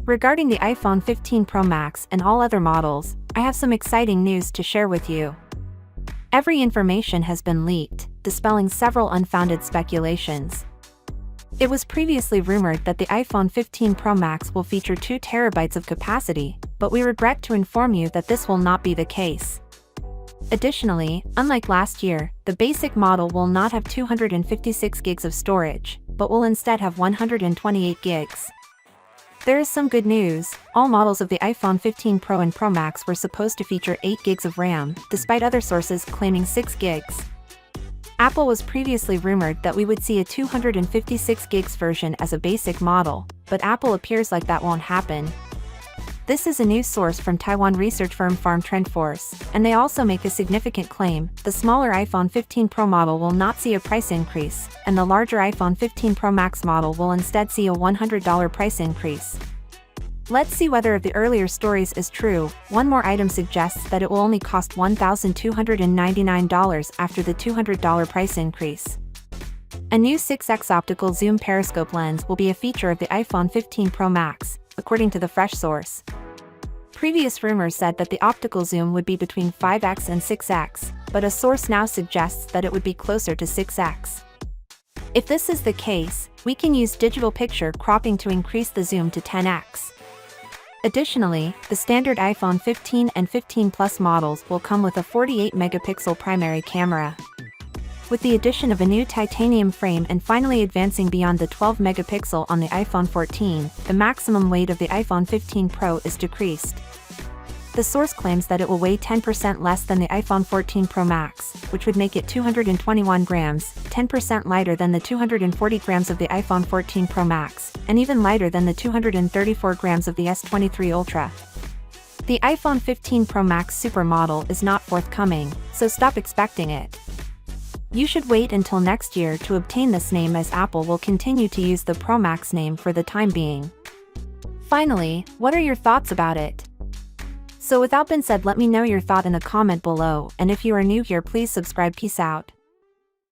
Regarding the iPhone 15 Pro Max and all other models, I have some exciting news to share with you. Every information has been leaked, dispelling several unfounded speculations. It was previously rumored that the iPhone 15 Pro Max will feature 2 TB of capacity, but we regret to inform you that this will not be the case. Additionally, unlike last year, the basic model will not have 256 gigs of storage, but will instead have 128 gigs. There is some good news. All models of the iPhone 15 Pro and Pro Max were supposed to feature 8 gigs of RAM, despite other sources claiming 6 gigs. Apple was previously rumored that we would see a 256 gigs version as a basic model, but Apple appears like that won't happen. This is a news source from Taiwan research firm Farm Trend Force, and they also make a significant claim: the smaller iPhone 15 Pro model will not see a price increase, and the larger iPhone 15 Pro Max model will instead see a $100 price increase. Let's see whether the earlier stories is true. One more item suggests that it will only cost $1,299 after the $200 price increase. A new 6x optical zoom periscope lens will be a feature of the iPhone 15 Pro Max, according to the fresh source. Previous rumors said that the optical zoom would be between 5x and 6x, but a source now suggests that it would be closer to 6x. If this is the case, we can use digital picture cropping to increase the zoom to 10x. Additionally, the standard iPhone 15 and 15 Plus models will come with a 48-megapixel primary camera. With the addition of a new titanium frame and finally advancing beyond the 12-megapixel on the iPhone 14, the maximum weight of the iPhone 15 Pro is decreased. The source claims that it will weigh 10% less than the iPhone 14 Pro Max, which would make it 221 grams, 10% lighter than the 240 grams of the iPhone 14 Pro Max, and even lighter than the 234 grams of the S23 Ultra. The iPhone 15 Pro Max Super model is not forthcoming, so stop expecting it. You should wait until next year to obtain this name, as Apple will continue to use the Pro Max name for the time being. Finally, what are your thoughts about it? So without being said, let me know your thought in a comment below, and if you are new here, please subscribe. Peace out.